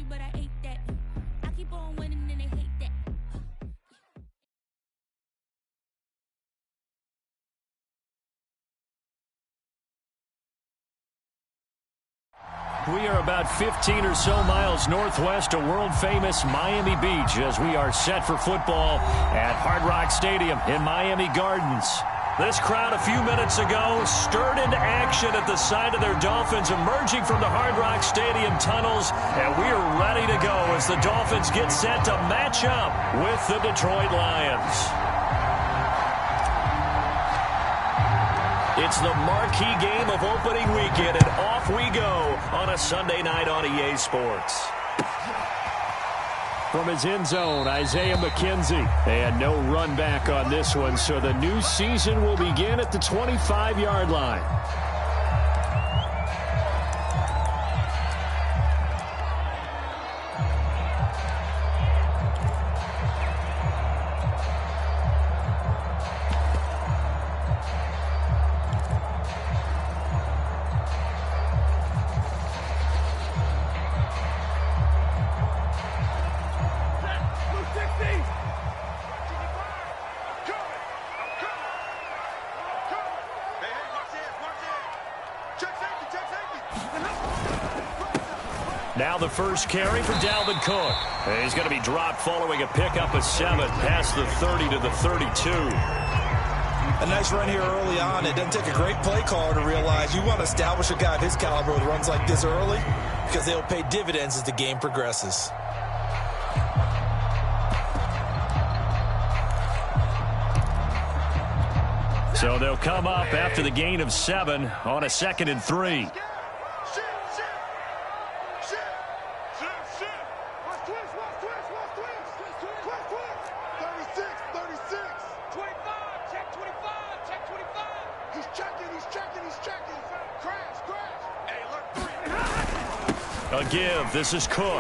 me, but I ate that. I keep on winning and they hate that. We are about 15 or so miles northwest of world-famous Miami Beach as we are set for football at Hard Rock Stadium in Miami Gardens. This crowd a few minutes ago stirred into action at the side of their Dolphins emerging from the Hard Rock Stadium tunnels, and we are ready to go as the Dolphins get set to match up with the Detroit Lions. It's the marquee game of opening weekend, and off we go on a Sunday night on EA Sports. From his end zone, Isaiah McKenzie. And no run back on this one, so the new season will begin at the 25-yard line. Now the first carry for Dalvin Cook. He's going to be dropped following a pickup of 7 past the 30 to the 32. A nice run here early on. It doesn't take a great play caller to realize you want to establish a guy of his caliber with runs like this early because they'll pay dividends as the game progresses. So they'll come up after the gain of 7 on a 2nd and 3. A give. This is Cook. And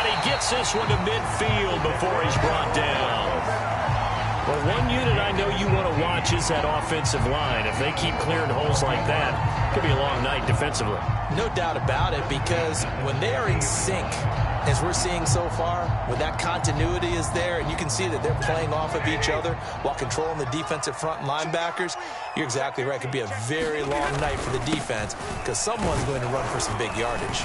he gets this one to midfield before he's brought down. Well, one unit I know you want to watch is that offensive line. If they keep clearing holes like that, it could be a long night defensively. No doubt about it, because when they are in sync, as we're seeing so far, when that continuity is there, and you can see that they're playing off of each other while controlling the defensive front and linebackers, you're exactly right. It could be a very long night for the defense because someone's going to run for some big yardage.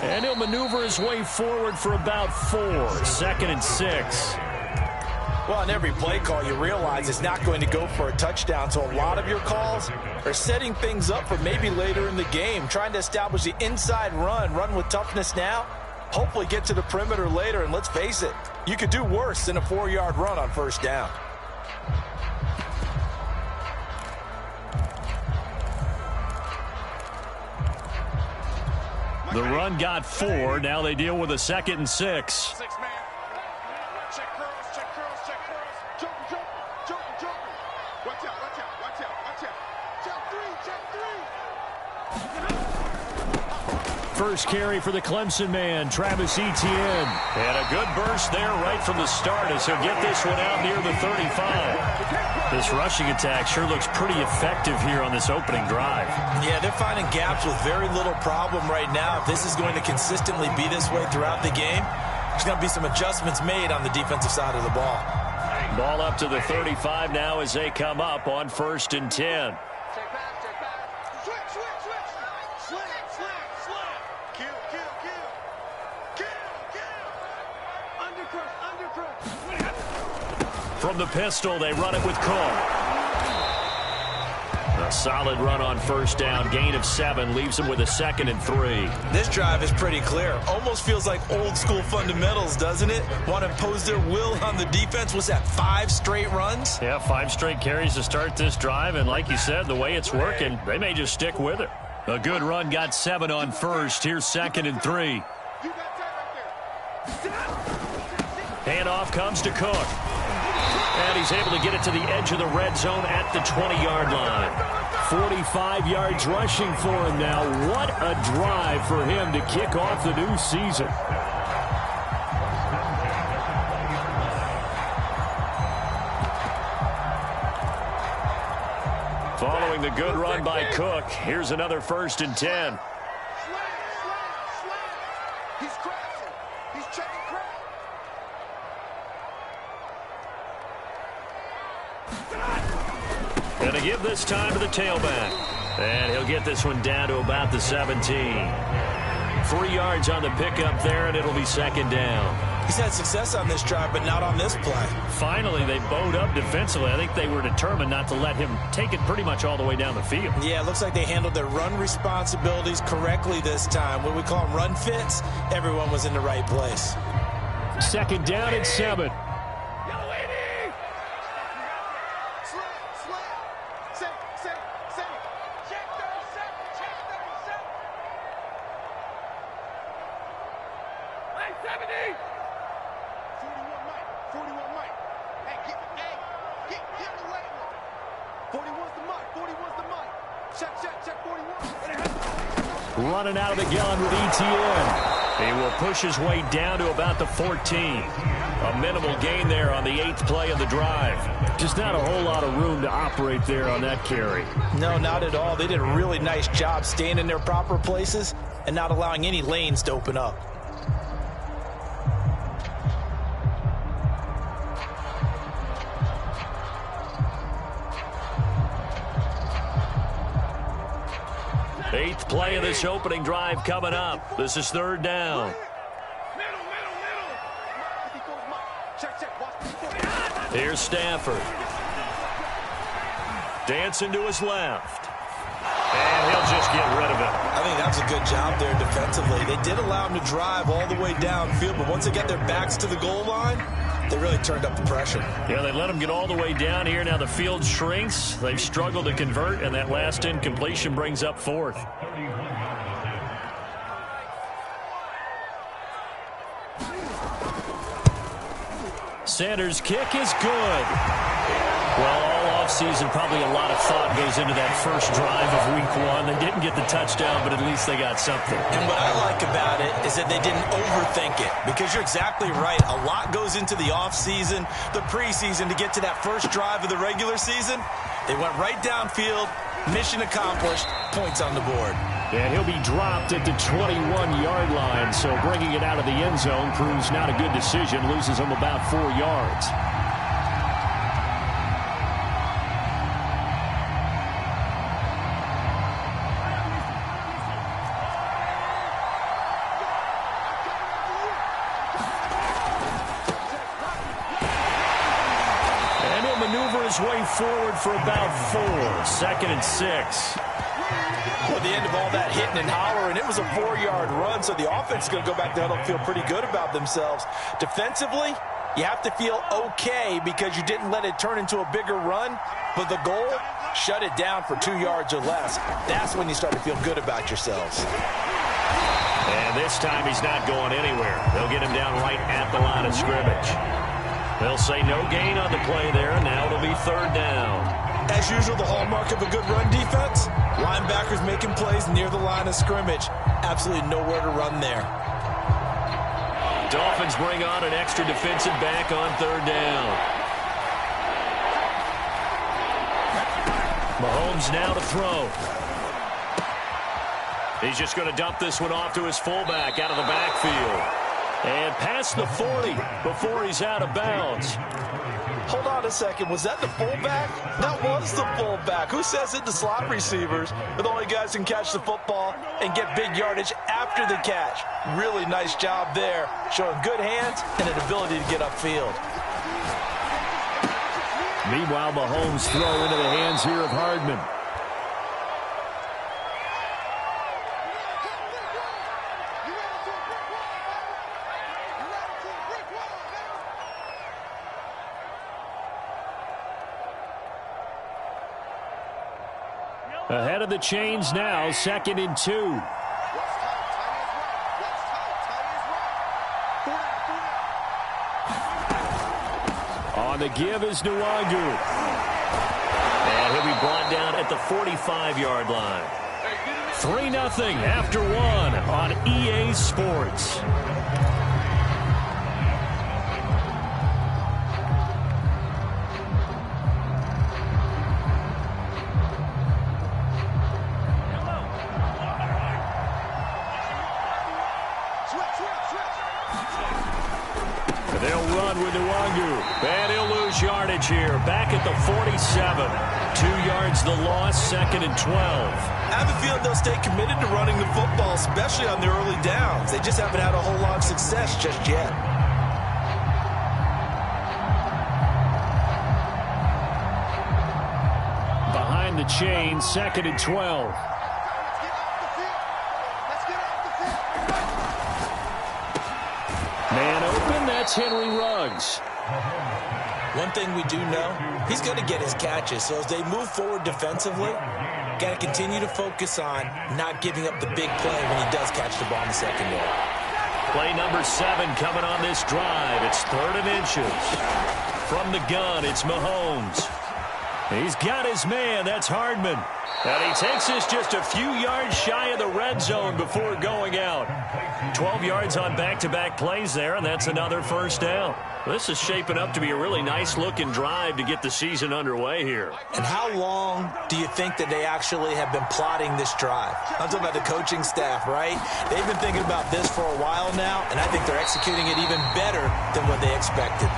And he'll maneuver his way forward for about 4, 2nd and 6. Well, in every play call, you realize it's not going to go for a touchdown, so a lot of your calls are setting things up for maybe later in the game, trying to establish the inside run with toughness now, hopefully get to the perimeter later, and let's face it, you could do worse than a 4-yard run on first down. The run got 4. Now they deal with a 2nd and 6. First carry for the Clemson man, Travis Etienne. And a good burst there right from the start as he'll get this one out near the 35. This rushing attack sure looks pretty effective here on this opening drive. Yeah, they're finding gaps with very little problem right now. If this is going to consistently be this way throughout the game, there's going to be some adjustments made on the defensive side of the ball. Ball up to the 35 now as they come up on 1st and 10. From the pistol, they run it with Cook. A solid run on first down. Gain of 7 leaves him with a 2nd and 3. This drive is pretty clear. Almost feels like old school fundamentals, doesn't it? Want to impose their will on the defense. Was that 5 straight runs? Yeah, 5 straight carries to start this drive. And like you said, the way it's working, they may just stick with it. A good run got 7 on first. Here's 2nd and 3. Handoff comes to Cook. And he's able to get it to the edge of the red zone at the 20-yard line. 45 yards rushing for him now. What a drive for him to kick off the new season. Following the good run by Cook, here's another 1st and 10. And to give this time to the tailback. And he'll get this one down to about the 17. 3 yards on the pickup there, and it'll be second down. He's had success on this drive, but not on this play. Finally, they bowed up defensively. I think they were determined not to let him take it pretty much all the way down the field. Yeah, it looks like they handled their run responsibilities correctly this time. What we call them run fits, everyone was in the right place. Second down and 7. Running out of the gun with ETN. He will push his way down to about the 14. A minimal gain there on the 8th play of the drive. Just not a whole lot of room to operate there on that carry. No, not at all. They did a really nice job staying in their proper places and not allowing any lanes to open up. Eighth play of this opening drive coming up. This is third down. Here's Stafford. Dancing to his left. And he'll just get rid of it. I think that was a good job there defensively. They did allow him to drive all the way downfield, but once they got their backs to the goal line, they really turned up the pressure. Yeah, they let him get all the way down here. Now the field shrinks. They've struggled to convert, and that last incompletion brings up fourth. Sanders' kick is good. Well, all offseason, probably a lot of thought goes into that first drive of week 1. They didn't get the touchdown, but at least they got something. And what I like about it is that they didn't overthink it, because you're exactly right. A lot goes into the offseason, the preseason, to get to that first drive of the regular season. They went right downfield, mission accomplished, points on the board. And he'll be dropped at the 21-yard line, so bringing it out of the end zone proves not a good decision, loses him about 4 yards. Way forward for about 4. 2nd and 6. At the end of all that hitting and hollering, it was a 4-yard run, so the offense is going to go back to huddle and feel pretty good about themselves. Defensively, you have to feel okay because you didn't let it turn into a bigger run, but the goal, shut it down for 2 yards or less. That's when you start to feel good about yourselves. And this time he's not going anywhere. They'll get him down right at the line of scrimmage. They'll say no gain on the play there, and now it'll be third down. As usual, the hallmark of a good run defense, linebackers making plays near the line of scrimmage. Absolutely nowhere to run there. Dolphins bring on an extra defensive back on third down. Mahomes now to throw. He's just going to dump this one off to his fullback out of the backfield. And past the 40 before he's out of bounds. Hold on a second. Was that the fullback? That was the fullback. Who says it? The slot receivers are the only guys who can catch the football and get big yardage after the catch. Really nice job there, showing good hands and an ability to get upfield. Meanwhile, Mahomes throw into the hands here of Hardman. Ahead of the chains now, 2nd and 2. On the give is Nwangu. And he'll be brought down at the 45-yard line. 3-0 after 1 on EA Sports. They'll run with Nwangu. And he'll lose yardage here. Back at the 47. 2 yards the loss, 2nd and 12. I have a feeling they'll stay committed to running the football, especially on the early downs. They just haven't had a whole lot of success just yet. Behind the chain, 2nd and 12. Man open, that's Henry Ruggs. One thing we do know, he's going to get his catches. So as they move forward defensively, got to continue to focus on not giving up the big play when he does catch the ball in the secondary. Play number 7 coming on this drive. It's 3rd and inches. From the gun, it's Mahomes. He's got his man. That's Hardman. And he takes this just a few yards shy of the red zone before going out. 12 yards on back-to-back plays there, and that's another first down. This is shaping up to be a really nice-looking drive to get the season underway here. And how long do you think that they actually have been plotting this drive? I'm talking about the coaching staff, right? They've been thinking about this for a while now, and I think they're executing it even better than what they expected.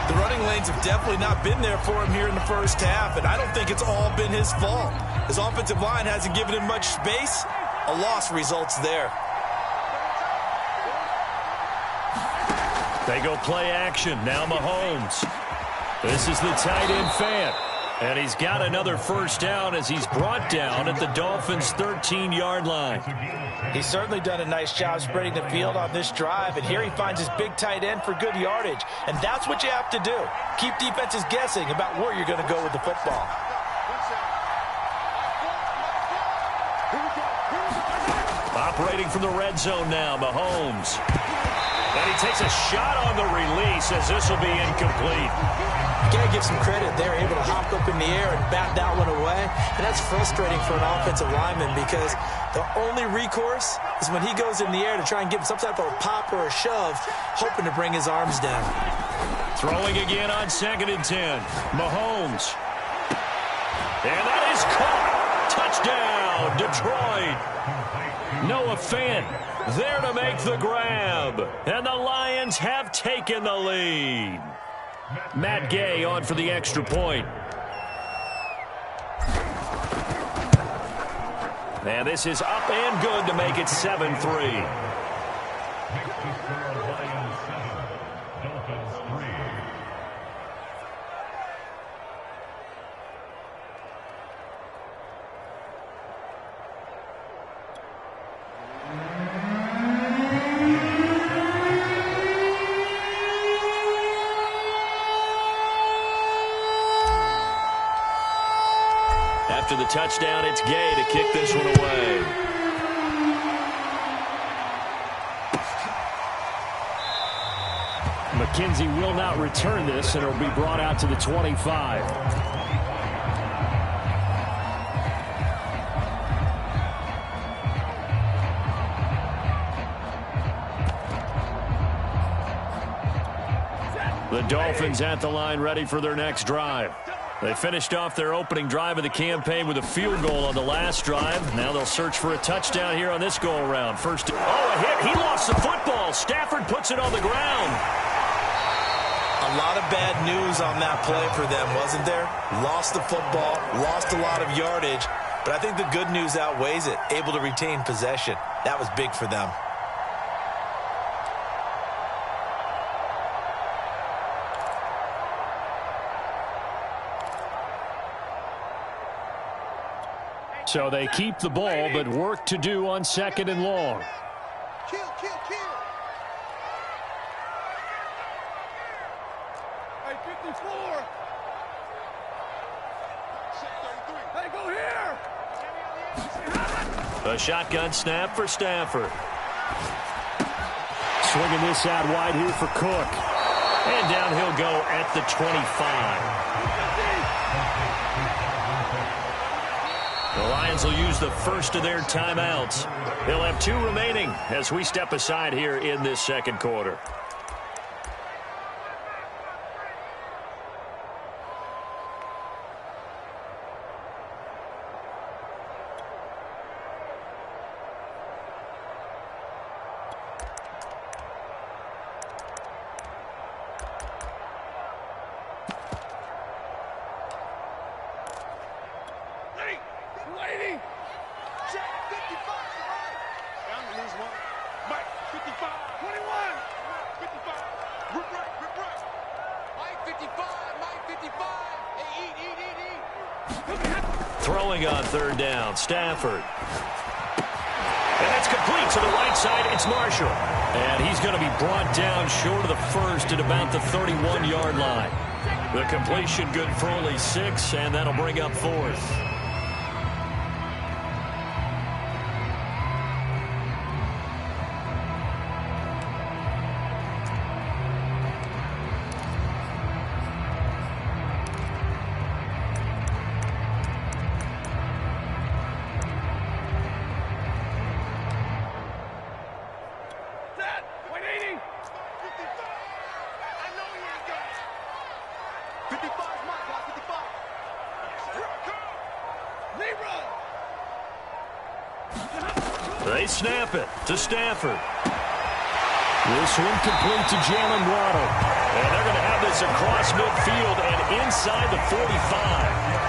The running lanes have definitely not been there for him here in the first half, and I don't think it's all been his fault. His offensive line hasn't given him much space. A loss results there. They go play action. Now Mahomes. This is the tight end Fant. And he's got another first down as he's brought down at the Dolphins' 13-yard line. He's certainly done a nice job spreading the field on this drive, and here he finds his big tight end for good yardage. And that's what you have to do. Keep defenses guessing about where you're going to go with the football. Operating from the red zone now, Mahomes. And he takes a shot on the release as this will be incomplete. You got to give some credit. They're able to hop up in the air and bat that one away. And that's frustrating for an offensive lineman because the only recourse is when he goes in the air to try and give some type of a pop or a shove, hoping to bring his arms down. Throwing again on 2nd and 10. Mahomes. And that is caught. Touchdown, Detroit. Noah Fant there to make the grab. And the Lions have taken the lead. Matt Gay on for the extra point. And this is up and good to make it 7-3. After the touchdown, it's Gay to kick this one away. McKenzie will not return this, and it'll be brought out to the 25. The Dolphins at the line ready for their next drive. They finished off their opening drive of the campaign with a field goal on the last drive. Now they'll search for a touchdown here on this go-around. First, a hit. He lost the football. Stafford puts it on the ground. A lot of bad news on that play for them, wasn't there? Lost the football, lost a lot of yardage, but I think the good news outweighs it. Able to retain possession. That was big for them. So they keep the ball, but work to do on 2nd and long. Kill. Hey, 54. Hey, go here. A shotgun snap for Stafford. Swinging this out wide here for Cook. And down he'll go at the 25. The Lions will use the first of their timeouts. They'll have 2 remaining as we step aside here in this second quarter. 21. 55. Rip right. Mike 55. Mike 55. Hey, eat. Throwing on third down, Stafford. And that's complete to the right side. It's Marshall. And he's going to be brought down short of the first at about the 31-yard line. The completion good for only 6, and that'll bring up fourth. Set. 180. 55. I know he ain't got it. 55 is my guy. 55. Here I come. Leroy. They snap it to Stafford. This one complete to Jalen Waddle. And they're going to have this across midfield and inside the 45.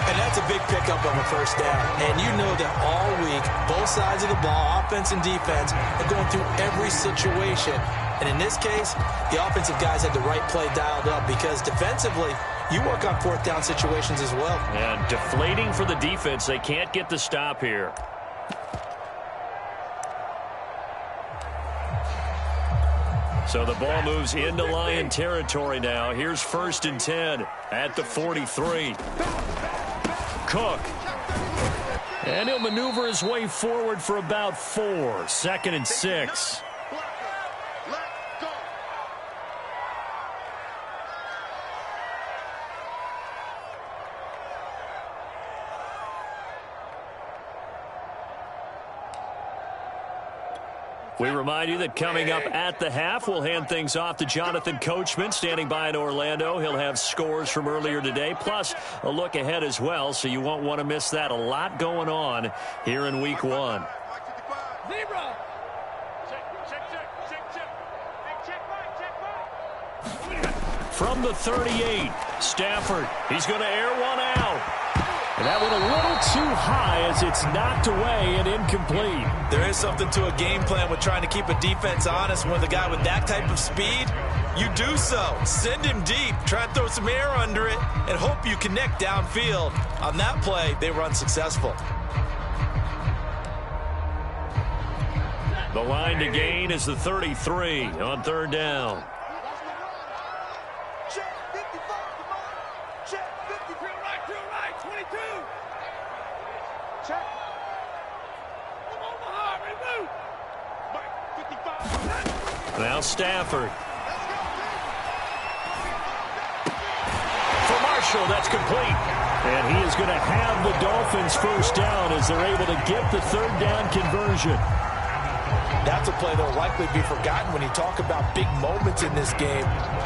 And that's a big pickup of a first down. And you know that all week, both sides of the ball, offense and defense, are going through every situation. And in this case, the offensive guys had the right play dialed up because defensively, you work on fourth down situations as well. And deflating for the defense. They can't get the stop here. So the ball moves into Lion territory now. Here's 1st and 10 at the 43. Cook. And he'll maneuver his way forward for about 4. 2nd and 6. We remind you that coming up at the half, we'll hand things off to Jonathan Coachman, standing by in Orlando. He'll have scores from earlier today, plus a look ahead as well, so you won't want to miss that. A lot going on here in Week 1. Zebra. From the 38, Stafford. He's going to air one out. And that went a little too high as it's knocked away and incomplete. There is something to a game plan with trying to keep a defense honest. When the guy with that type of speed, you do so. Send him deep. Try and throw some air under it and hope you connect downfield. On that play, they were unsuccessful. The line to gain is the 33 on third down. Check 55. Come on. Check 50. Real right. 22. Check. Come on, Mahar. Ready, move. Mike 55. Now Stafford. For Marshall, that's complete. And he is going to have the Dolphins first down as they're able to get the third down conversion. That's a play that will likely be forgotten when you talk about big moments in this game.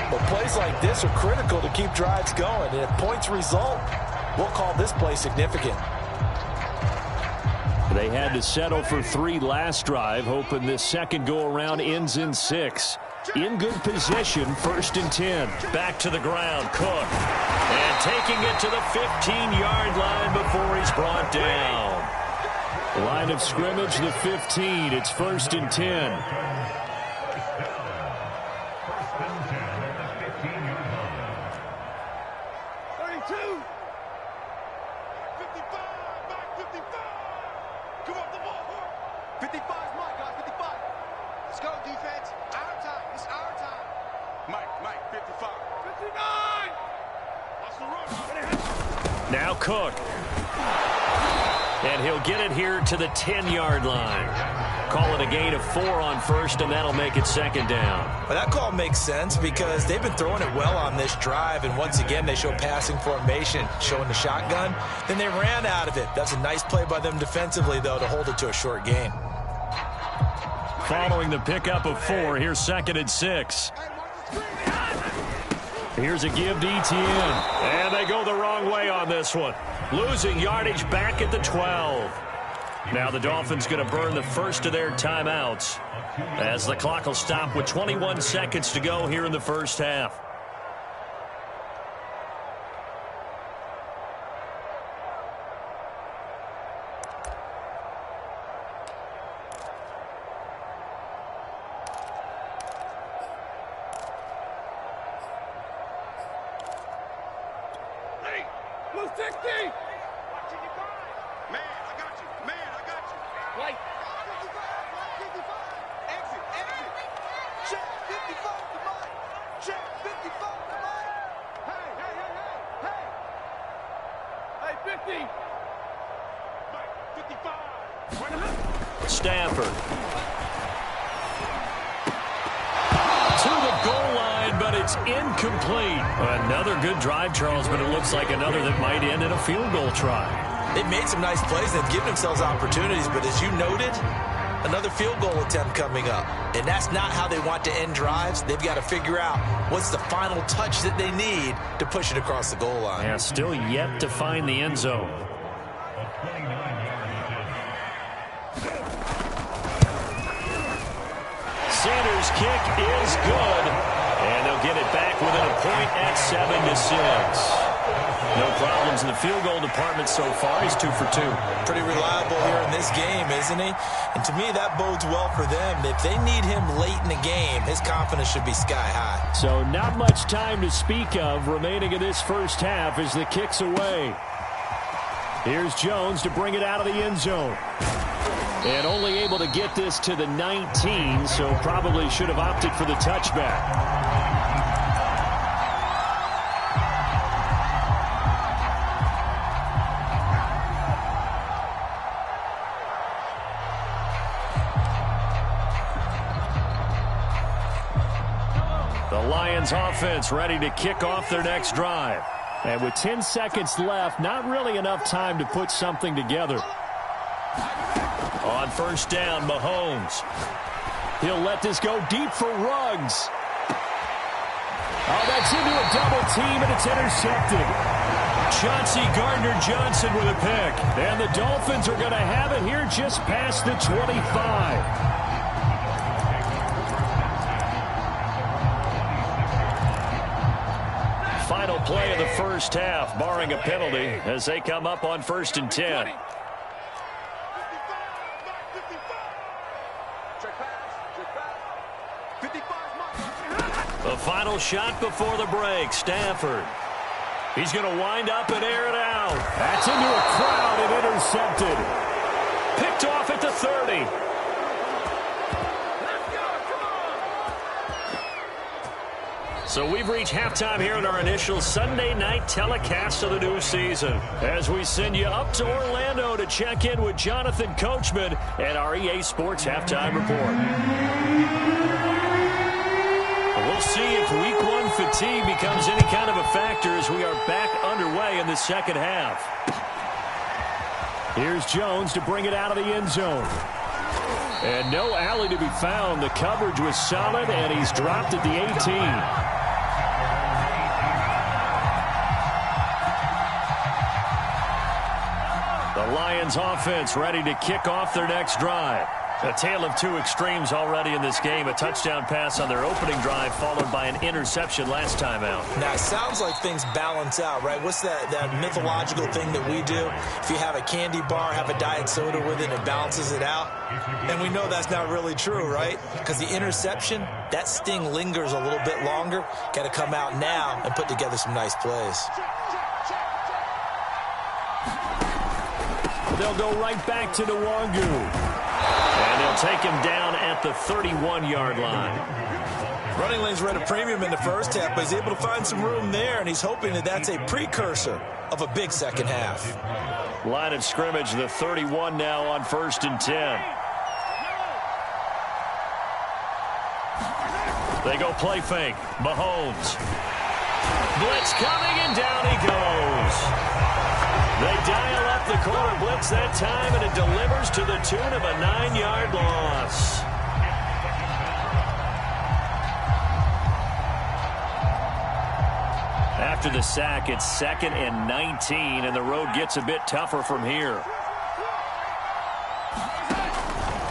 But plays like this are critical to keep drives going. And if points result, we'll call this play significant. They had to settle for 3 last drive, hoping this second go-around ends in 6. In good position, 1st and 10. Back to the ground, Cook. And taking it to the 15-yard line before he's brought down. Line of scrimmage, the 15. It's 1st and 10. Now Cook. And he'll get it here to the 10-yard line. Call it a gain of 4 on first, and that'll make it 2nd down. Well, that call makes sense because they've been throwing it well on this drive, and once again they show passing formation, showing the shotgun. Then they ran out of it. That's a nice play by them defensively, though, to hold it to a short gain. Following the pickup of 4, here's 2nd and 6. Here's a give to Etienne. And they go the wrong way on this one. Losing yardage back at the 12. Now the Dolphins going to burn the first of their timeouts as the clock will stop with 21 seconds to go here in the first half. 60. Man, I got you. Man, I got you. White. 55. Exit. Check 55 to Mike. Check 55 to Mike. Hey. Hey, 50. Mike, 55. Right ahead. Stafford. To the goal line, but it's incomplete. Another good drive, Charles, but it looks like another that might end in a field goal try. They've made some nice plays. They've given themselves opportunities, but as you noted, another field goal attempt coming up. And that's not how they want to end drives. They've got to figure out what's the final touch that they need to push it across the goal line. Yeah, still yet to find the end zone. Sanders' kick is good, and they'll get it back within a point at 7-6. No problems in the field goal department so far. He's 2 for 2. Pretty reliable here in this game, isn't he? And to me, that bodes well for them. If they need him late in the game, his confidence should be sky high. So not much time to speak of remaining in this first half as the kick's away. Here's Jones to bring it out of the end zone. And only able to get this to the 19, so probably should have opted for the touchback. The Lions offense ready to kick off their next drive. And with 10 seconds left, not really enough time to put something together. On first down, Mahomes. He'll let this go deep for Ruggs. Oh, that's into a double team, and it's intercepted. Chauncey Gardner-Johnson with a pick. And the Dolphins are going to have it here just past the 25. Final play of the first half, barring a penalty, as they come up on 1st and 10. The final shot before the break, Stafford. He's going to wind up and air it out. That's into a crowd and intercepted. Picked off at the 30. So we've reached halftime here in our initial Sunday night telecast of the new season, as we send you up to Orlando to check in with Jonathan Coachman and our EA Sports Halftime Report. We'll see if Week 1 fatigue becomes any kind of a factor as we are back underway in the second half. Here's Jones to bring it out of the end zone. And no alley to be found. The coverage was solid, and he's dropped at the 18. The Lions offense ready to kick off their next drive. A tale of two extremes already in this game. A touchdown pass on their opening drive followed by an interception last time out. Now, it sounds like things balance out, right? What's that mythological thing that we do? If you have a candy bar, have a diet soda with it, it balances it out. And we know that's not really true, right? Because the interception, that sting lingers a little bit longer. Got to come out now and put together some nice plays. They'll go right back to Nwangu. And they'll take him down at the 31-yard line. Running lanes were at a premium in the first half, but he's able to find some room there, and he's hoping that that's a precursor of a big second half. Line of scrimmage, the 31 now on 1st and 10. They go play fake. Mahomes. Blitz coming, and down he goes. They dial up the corner blitz that time, and it delivers to the tune of a 9-yard loss. After the sack, it's 2nd and 19, and the road gets a bit tougher from here.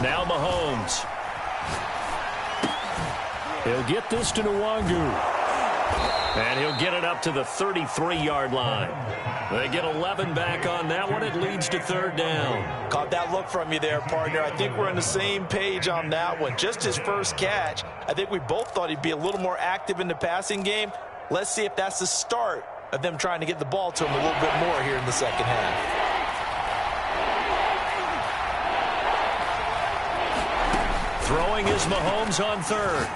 Now Mahomes. He'll get this to Nwangu. And he'll get it up to the 33-yard line. They get 11 back on that one. It leads to 3rd down. Caught that look from you there, partner. I think we're on the same page on that one. Just his first catch. I think we both thought he'd be a little more active in the passing game. Let's see if that's the start of them trying to get the ball to him a little bit more here in the second half. Throwing is Mahomes on third.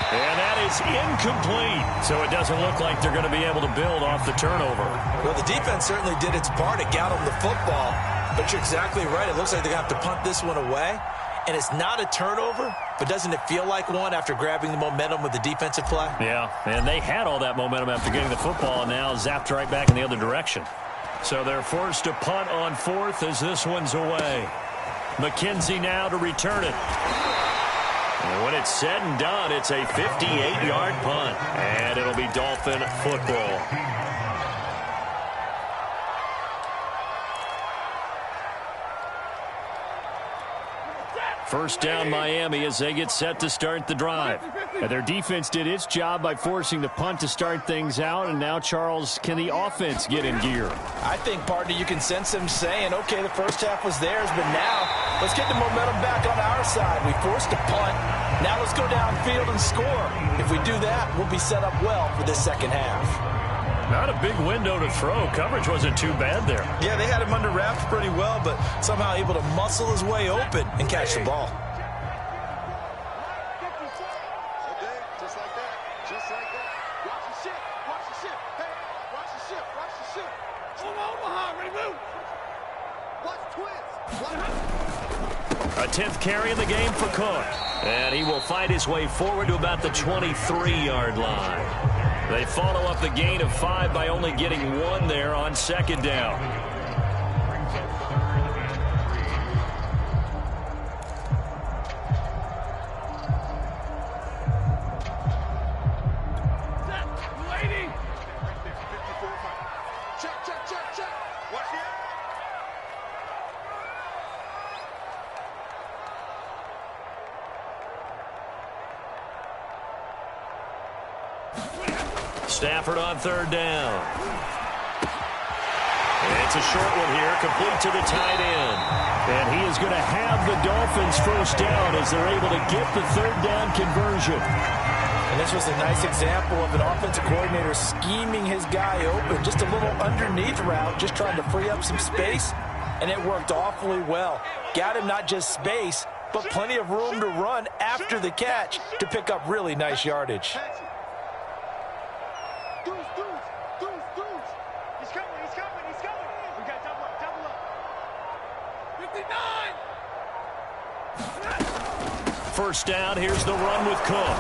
And that is incomplete. So it doesn't look like they're going to be able to build off the turnover. Well, the defense certainly did its part. It got them the football. But you're exactly right. It looks like they're going to have to punt this one away. And it's not a turnover, but doesn't it feel like one after grabbing the momentum with the defensive play? Yeah, and they had all that momentum after getting the football and now zapped right back in the other direction. So they're forced to punt on fourth as this one's away. McKenzie now to return it. And when it's said and done, it's a 58-yard punt. And it'll be Dolphin football. First down Miami as they get set to start the drive. And their defense did its job by forcing the punt to start things out. And now, Charles, can the offense get in gear? I think, partner, you can sense them saying, okay, the first half was theirs, but now let's get the momentum back on our side. We forced a punt. Now let's go downfield and score. If we do that, we'll be set up well for this second half. Not a big window to throw. Coverage wasn't too bad there. Yeah, they had him under wraps pretty well, but somehow able to muscle his way open and catch the ball. Okay, just like that. Just like that. Watch the ship. Watch the ship. Hey, watch the ship. Watch the ship. Omaha, ready to move. Watch twins. A 10th carry in the game for Cook. And he will find his way forward to about the 23-yard line. They follow up the gain of 5 by only getting 1 there on second down. Lady. Check, check, check, check. Watch it. Stafford on third down. And it's a short one here, complete to the tight end. And he is going to have the Dolphins first down as they're able to get the third down conversion. And this was a nice example of an offensive coordinator scheming his guy open. Just a little underneath route, just trying to free up some space. And it worked awfully well. Got him not just space, but plenty of room to run after the catch to pick up really nice yardage. He's coming, he's coming, he's coming. We got double up, double up. 59! First down, here's the run with Cook.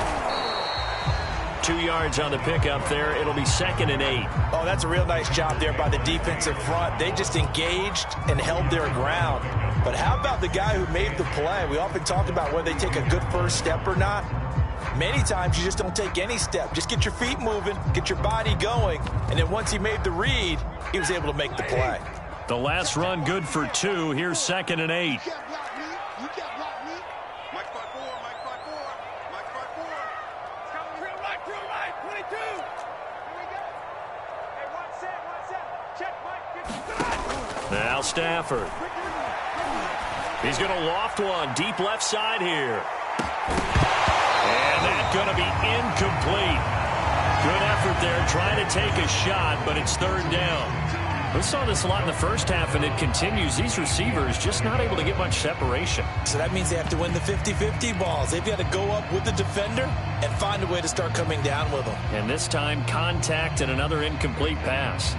2 yards on the pickup there. It'll be 2nd and 8. Oh, that's a real nice job there by the defensive front. They just engaged and held their ground. But how about the guy who made the play? We often talk about whether they take a good first step or not. Many times you just don't take any step. Just get your feet moving, get your body going, and then once he made the read, he was able to make the play. The last run good for 2. Here's 2nd and 8. You can't block me. You can't block me. Mike 5-4, Mike 5-4, Mike 5-4. It's coming real right, 22. Here we go. Hey, one set. Check, Mike, 55. Now Stafford. He's going to loft one deep left side here. And that's going to be incomplete. Good effort there trying to take a shot, but it's third down. We saw this a lot in the first half, and it continues. These receivers just not able to get much separation. So that means they have to win the 50-50 balls. They've got to go up with the defender and find a way to start coming down with them. And this time, contact and another incomplete pass.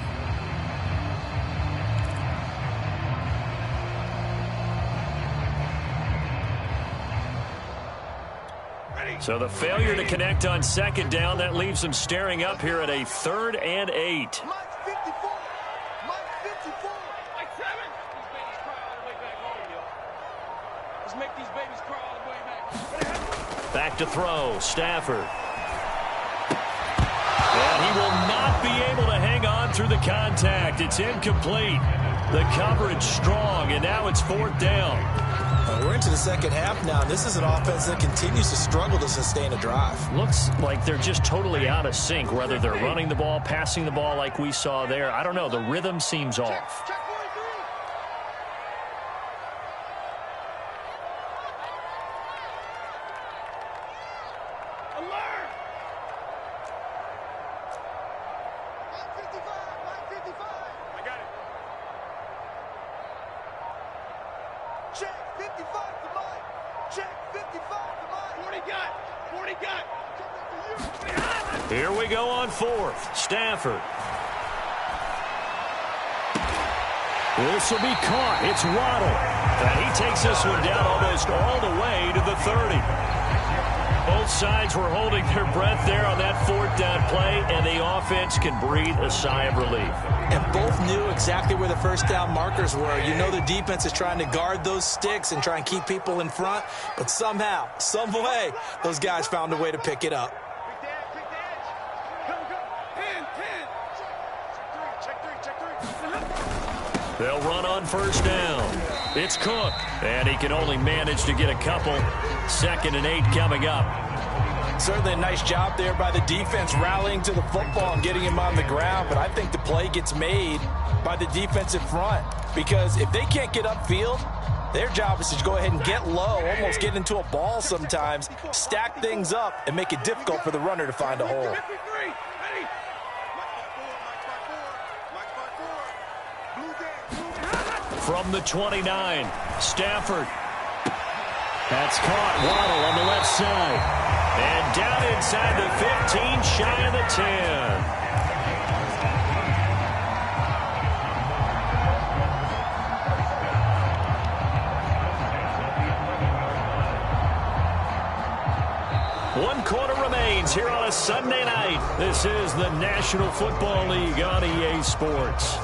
So the failure to connect on second down, that leaves them staring up here at a 3rd and 8. Mike 54. Mike 54. Mike 7. These babies cry all the way back home, yo. Let's make these babies cry all the way back home. Back to throw, Stafford. And he will not be able to hang on through the contact. It's incomplete. The coverage strong, and now it's 4th down. We're into the second half now, and this is an offense that continues to struggle to sustain a drive. Looks like they're just totally out of sync, whether they're running the ball, passing the ball like we saw there. I don't know. The rhythm seems off. Check 43. Alert! Check 55 to mine. Check 55 to mine. 40 got. 40 got. Here we go on fourth. Stafford. This will be caught. It's Waddle. And he takes this one down almost all the way to the 30. Both sides were holding their breath there on that fourth down play, and the offense can breathe a sigh of relief. And both knew exactly where the first down markers were. You know the defense is trying to guard those sticks and try and keep people in front, but somehow, some way, those guys found a way to pick it up. They'll run on first down. It's Cook, and he can only manage to get a couple. 2nd and 8 coming up. Certainly a nice job there by the defense rallying to the football and getting him on the ground, but I think the play gets made by the defensive front because if they can't get upfield, their job is to go ahead and get low, almost get into a ball sometimes, stack things up, and make it difficult for the runner to find a hole. From the 29, Stafford. That's caught. Waddle on the left side. And down inside the 15, shy of the 10. One quarter remains here on a Sunday night. This is the National Football League on EA Sports.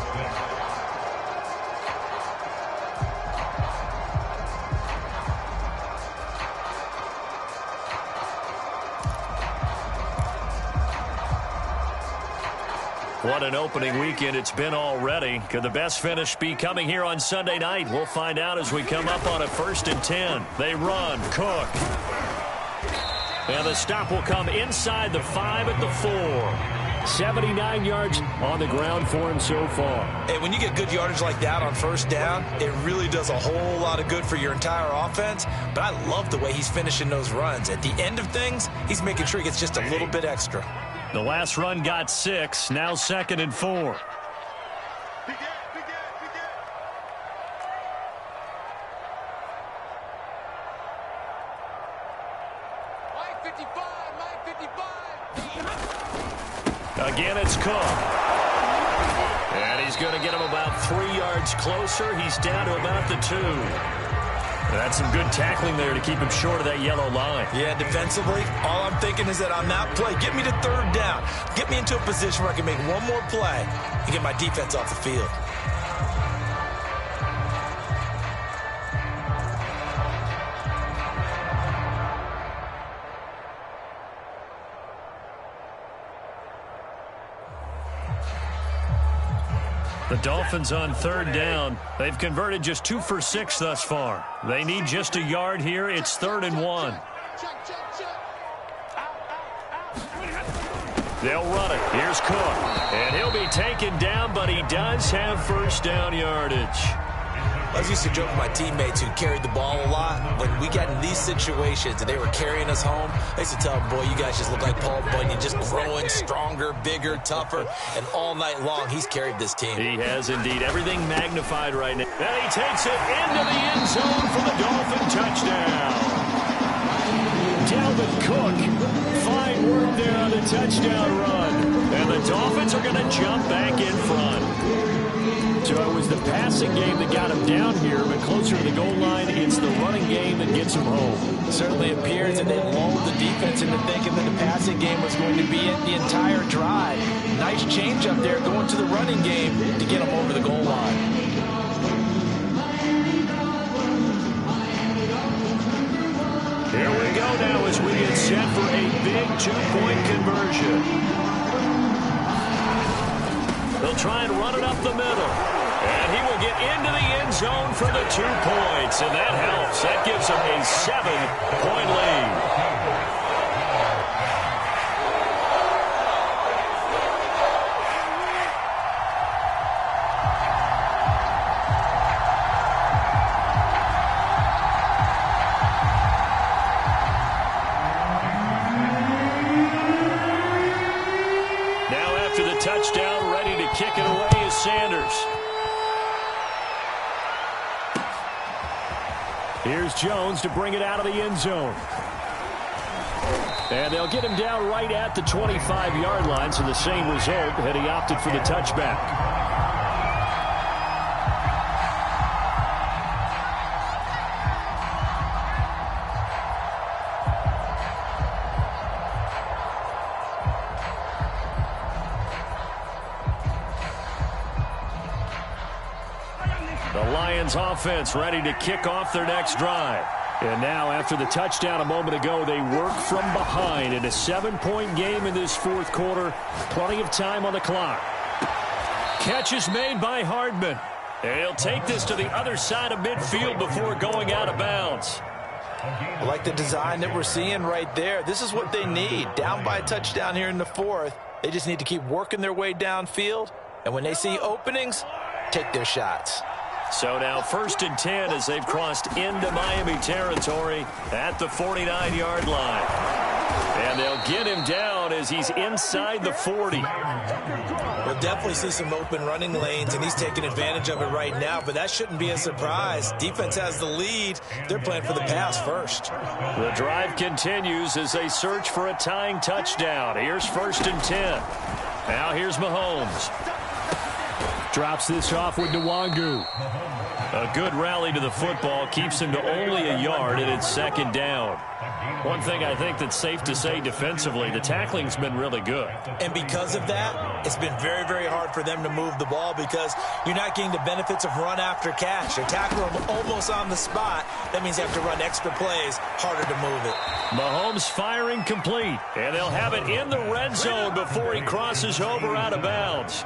What an opening weekend it's been already. Could the best finish be coming here on Sunday night? We'll find out as we come up on a 1st and 10. They run. Cook. And the stop will come inside the 5 at the 4. 79 yards on the ground for him so far. And when you get good yardage like that on first down, it really does a whole lot of good for your entire offense. But I love the way he's finishing those runs. At the end of things, he's making sure he gets just a little bit extra. The last run got 6. Now 2nd and 4. Again, it's Cook. And he's going to get him about 3 yards closer. He's down to about the 2. That's some good tackling there to keep him short of that yellow line. Yeah, defensively, all I'm thinking is that on that play, get me to 3rd down. Get me into a position where I can make one more play and get my defense off the field. The Dolphins on 3rd down. They've converted just 2 for 6 thus far. They need just a yard here. It's 3rd and 1. They'll run it. Here's Cook. And he'll be taken down, but he does have first down yardage. I used to joke with my teammates who carried the ball a lot. When we got in these situations and they were carrying us home, I used to tell them, boy, you guys just look like Paul Bunyan, just growing stronger, bigger, tougher. And all night long, he's carried this team. He has indeed. Everything magnified right now. And he takes it into the end zone for the Dolphin touchdown. Dalvin Cook. Fine work there on the touchdown run. And the Dolphins are going to jump back in front. So it was the passing game that got him down here, but closer to the goal line, it's the running game that gets him home. Certainly appears that they lulled the defense into thinking that the passing game was going to be it the entire drive. Nice change up there going to the running game to get him over the goal line. Here we go now as we get set for a big 2-point conversion. They'll try and run it up the middle. And he will get into the end zone for the 2 points. And that helps. That gives him a 7-point lead. Touchdown, ready to kick it away is Sanders. Here's Jones to bring it out of the end zone. And they'll get him down right at the 25-yard line, so the same result, and he opted for the touchback. The Lions offense ready to kick off their next drive. And now, after the touchdown a moment ago, they work from behind in a 7-point game in this fourth quarter. Plenty of time on the clock. Catch is made by Hardman. And he'll take this to the other side of midfield before going out of bounds. I like the design that we're seeing right there. This is what they need. Down by a touchdown here in the fourth. They just need to keep working their way downfield. And when they see openings, take their shots. So now 1st and 10 as they've crossed into Miami territory at the 49-yard line. And they'll get him down as he's inside the 40. We'll definitely see some open running lanes, and he's taking advantage of it right now, but that shouldn't be a surprise. Defense has the lead. They're playing for the pass first. The drive continues as they search for a tying touchdown. Here's 1st and 10. Now here's Mahomes. Drops this off with Nwangu. A good rally to the football keeps him to only a yard, and it's 2nd down. One thing I think that's safe to say defensively, the tackling's been really good. And because of that, it's been very, very hard for them to move the ball because you're not getting the benefits of run after catch. They tackle them almost on the spot. That means they have to run extra plays, harder to move it. Mahomes firing complete, and they'll have it in the red zone before he crosses over out of bounds.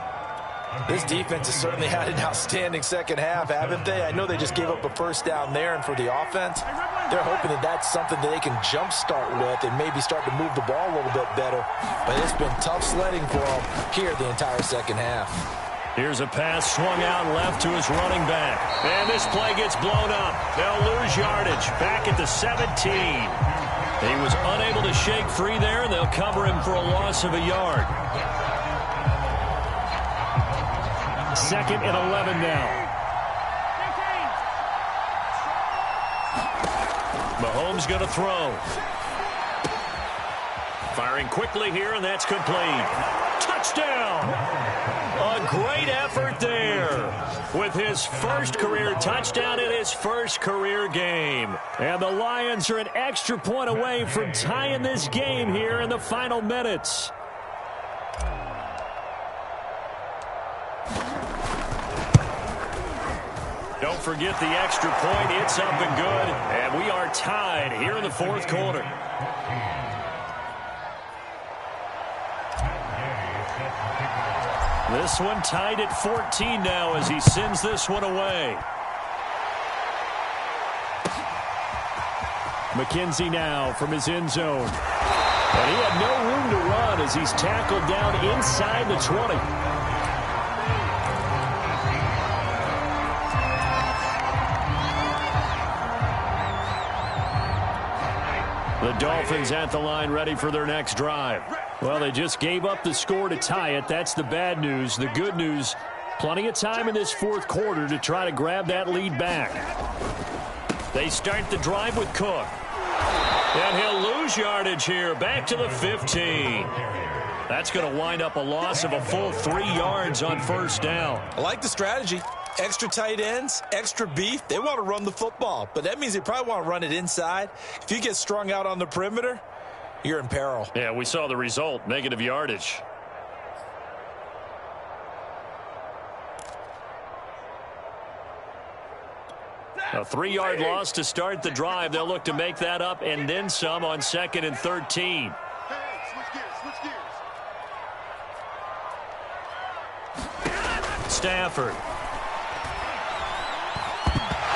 This defense has certainly had an outstanding second half, haven't they? I know they just gave up a first down there, and for the offense, they're hoping that that's something that they can jumpstart with and maybe start to move the ball a little bit better. But it's been tough sledding for them here the entire second half. Here's a pass swung out left to his running back. And this play gets blown up. They'll lose yardage back at the 17. He was unable to shake free there, and they'll cover him for a loss of a yard. 2nd and 11 now. Mahomes going to throw. Firing quickly here, and that's complete. Touchdown! A great effort there with his first career touchdown in his first career game. And the Lions are an extra point away from tying this game here in the final minutes. Don't forget the extra point. It's up and good. And we are tied here in the fourth quarter. This one tied at 14 now as he sends this one away. McKenzie now from his end zone. And he had no room to run as he's tackled down inside the 20. The Dolphins at the line ready for their next drive. Well, they just gave up the score to tie it. That's the bad news. The good news, plenty of time in this fourth quarter to try to grab that lead back. They start the drive with Cook. And he'll lose yardage here, back to the 15. That's going to wind up a loss of a full 3 yards on first down. I like the strategy. Extra tight ends, extra beef. They want to run the football, but that means they probably want to run it inside. If you get strung out on the perimeter, you're in peril. Yeah, we saw the result, negative yardage. A 3-yard loss to start the drive. They'll look to make that up and then some on 2nd and 13. Stafford.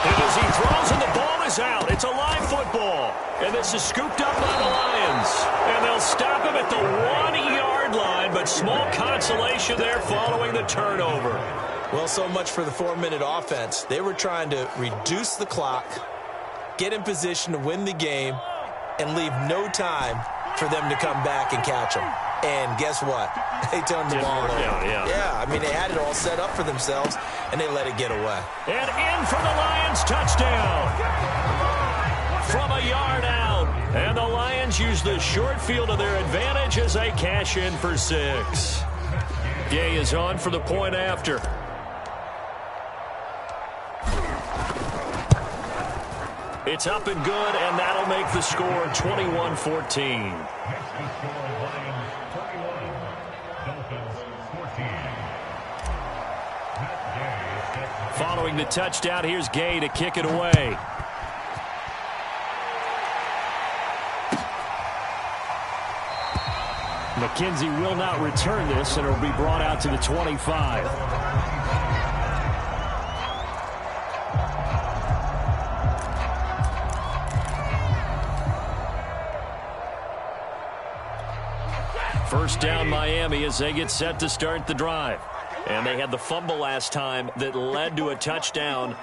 And as he throws and the ball is out, it's a live football. And this is scooped up by the Lions. And they'll stop him at the 1-yard line, but small consolation there following the turnover. Well, so much for the 4-minute offense. They were trying to reduce the clock, get in position to win the game, and leave no time for them to come back and catch them. And guess what? They turned the ball over. Yeah, I mean, they had it all set up for themselves, and they let it get away. And in for the Lions touchdown. And the Lions use the short field to their advantage as they cash in for 6. Gay is on for the point after. It's up and good, and that'll make the score 21-14. Following the touchdown, here's Gay to kick it away. McKenzie will not return this, and it will be brought out to the 25. First down Miami as they get set to start the drive. And they had the fumble last time that led to a touchdown.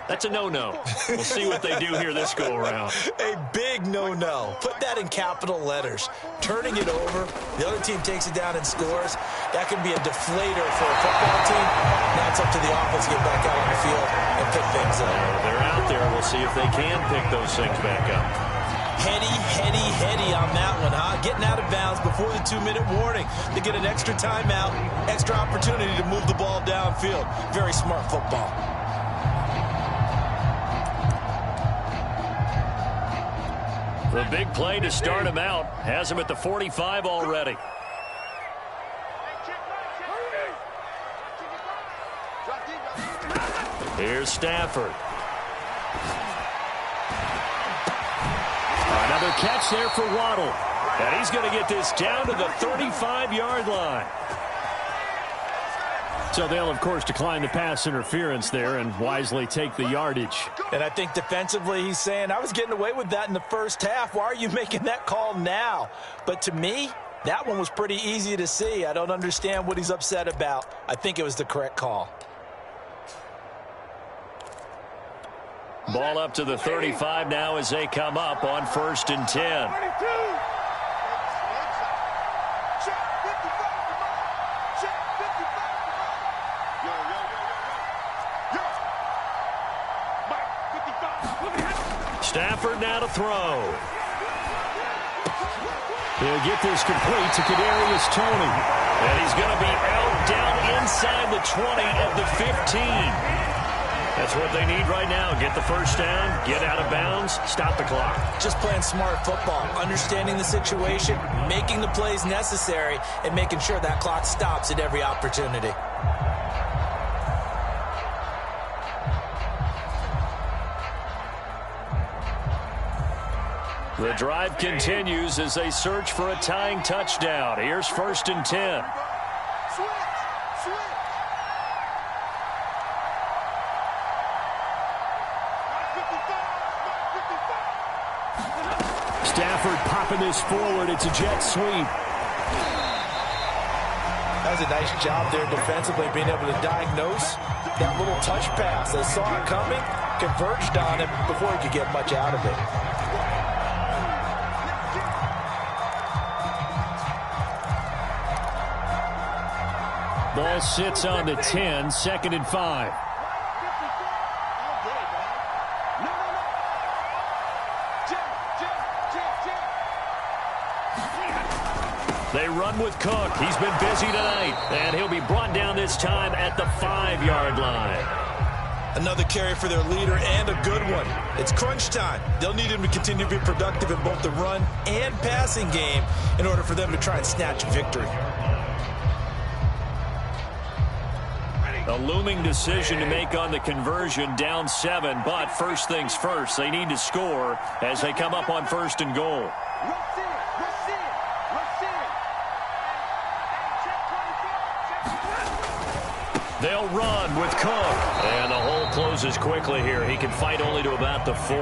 That's a no-no. We'll see what they do here this go-around. A big no-no. Put that in capital letters. Turning it over, the other team takes it down and scores. That can be a deflator for a football team. Now it's up to the offense to get back out on the field and pick things up. They're out there. We'll see if they can pick those things back up. Heady on that one, huh? Getting out of bounds before the 2-minute warning to get an extra timeout, extra opportunity to move the ball downfield. Very smart football. The big play to start him out has him at the 45 already. Here's Stafford. Another catch there for Waddle. And he's going to get this down to the 35-yard line. So they'll, of course, decline the pass interference there and wisely take the yardage. And I think defensively he's saying, I was getting away with that in the first half. Why are you making that call now? But to me, that one was pretty easy to see. I don't understand what he's upset about. I think it was the correct call. Ball up to the 35 now as they come up on 1st and 10. Stafford now to throw. He'll get this complete to Kadarius Toney. And he's going to be out down inside the 20 at the 15. That's what they need right now. Get the first down, get out of bounds, stop the clock. Just playing smart football, understanding the situation, making the plays necessary, and making sure that clock stops at every opportunity. The drive continues as they search for a tying touchdown. Here's 1st and 10. Stafford popping this forward. It's a jet sweep. That was a nice job there defensively, being able to diagnose that little touch pass. They saw it coming, converged on it before he could get much out of it. Ball sits on the 10, 2nd and 5. They run with Cook. He's been busy tonight, and he'll be brought down this time at the 5-yard line. Another carry for their leader and a good one. It's crunch time. They'll need him to continue to be productive in both the run and passing game in order for them to try and snatch victory. A looming decision to make on the conversion, down 7, but first things first, they need to score as they come up on 1st and goal. They'll run with Cook. And the hole closes quickly here. He can fight only to about the 4.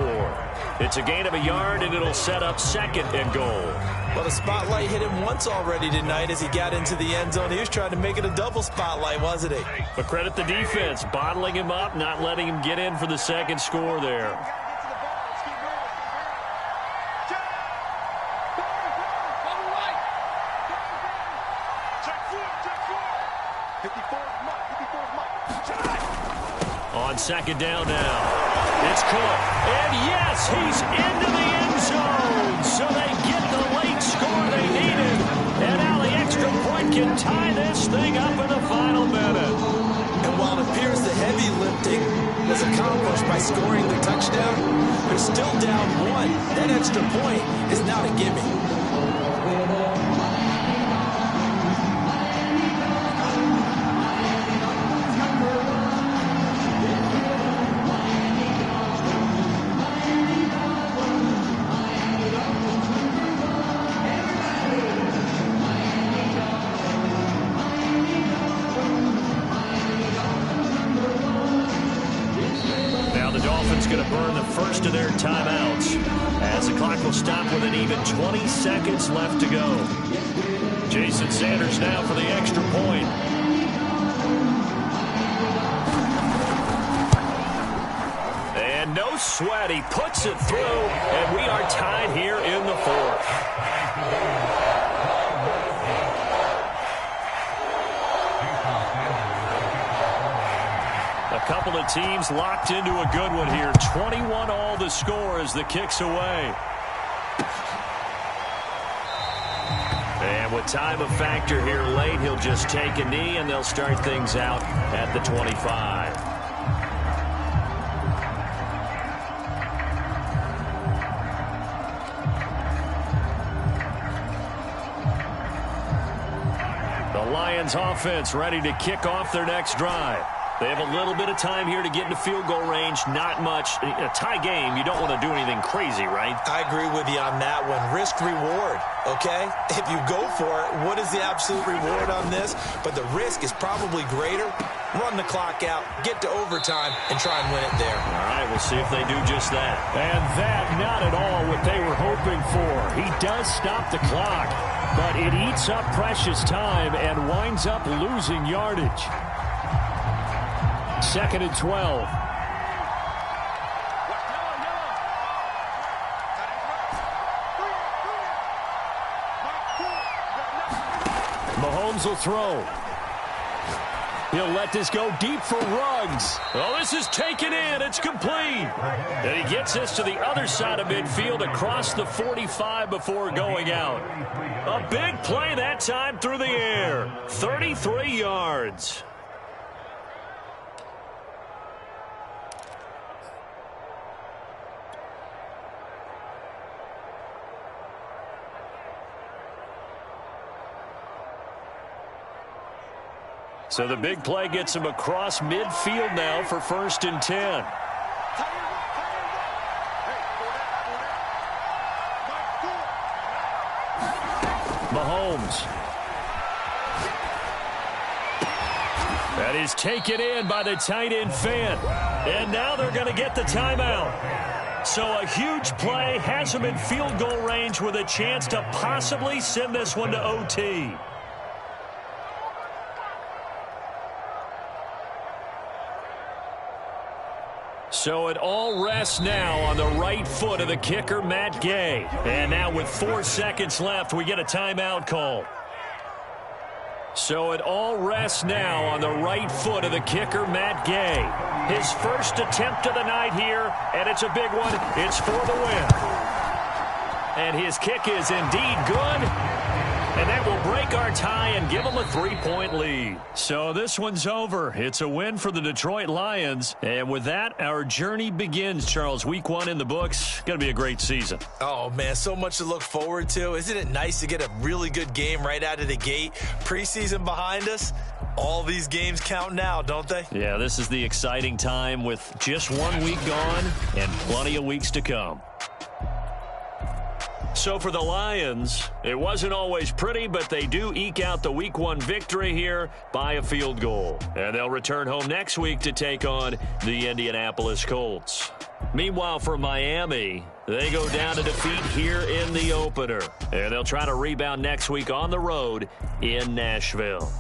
It's a gain of a yard, and it'll set up 2nd and goal. Well, the spotlight hit him once already tonight as he got into the end zone. He was trying to make it a double spotlight, wasn't he? But credit the defense, bottling him up, not letting him get in for the 2nd score there. On 2nd down now. It's Cook. And yes, he's into the end zone. can tie this thing up in the final minute. And while it appears the heavy lifting was accomplished by scoring the touchdown, they're still down 1. That extra point is not a gimme. Going to burn the first of their timeouts as the clock will stop with an even 20 seconds left to go. Jason Sanders now for the extra point. And no sweat, he puts it through, and we are tied here in the fourth. A couple of teams locked into a good one here. 21 all the score as the kick's away. And with time of factor here late, he'll just take a knee and they'll start things out at the 25. The Lions offense ready to kick off their next drive. They have a little bit of time here to get into field goal range. Not much. In a tie game, you don't want to do anything crazy, right? I agree with you on that one. Risk reward, okay? If you go for it, what is the absolute reward on this? But the risk is probably greater. Run the clock out, get to overtime, and try and win it there. All right, we'll see if they do just that. And that, not at all what they were hoping for. He does stop the clock, but it eats up precious time and winds up losing yardage. 2nd and 12. Mahomes will throw. He'll let this go deep for Ruggs. Oh, this is taken in. It's complete. And he gets this to the other side of midfield across the 45 before going out. A big play that time through the air. 33 yards. So the big play gets him across midfield now for 1st and 10. Mahomes. That is taken in by the tight end Fant. And now they're going to get the timeout. So a huge play has him in field goal range with a chance to possibly send this one to OT. So it all rests now on the right foot of the kicker, Matt Gay. And now with 4 seconds left, we get a timeout call. So it all rests now on the right foot of the kicker, Matt Gay. His first attempt of the night here, and it's a big one. It's for the win. And his kick is indeed good. And that will break our tie and give them a 3-point lead. So this one's over. It's a win for the Detroit Lions. And with that, our journey begins, Charles. Week 1 in the books. Going to be a great season. Oh, man, so much to look forward to. Isn't it nice to get a really good game right out of the gate? Preseason behind us. All these games count now, don't they? Yeah, this is the exciting time with just 1 week gone and plenty of weeks to come. So for the Lions, it wasn't always pretty, but they do eke out the Week 1 victory here by a field goal. And they'll return home next week to take on the Indianapolis Colts. Meanwhile, for Miami, they go down to defeat here in the opener. And they'll try to rebound next week on the road in Nashville.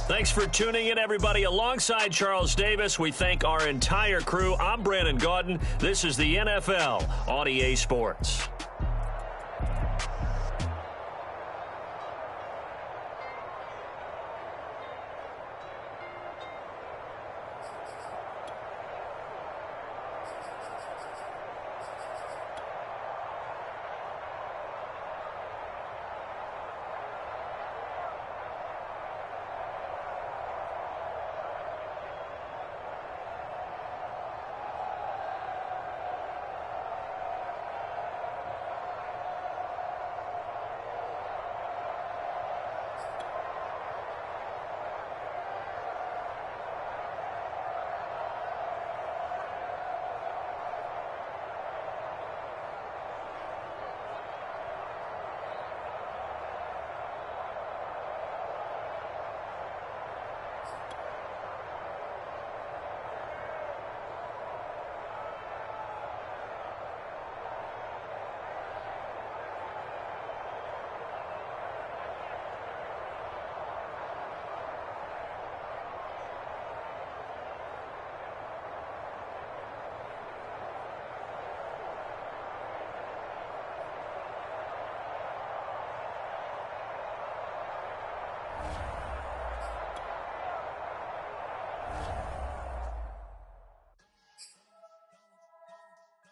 Thanks for tuning in, everybody. Alongside Charles Davis, we thank our entire crew. I'm Brandon Gaudin. This is the NFL on EA Sports.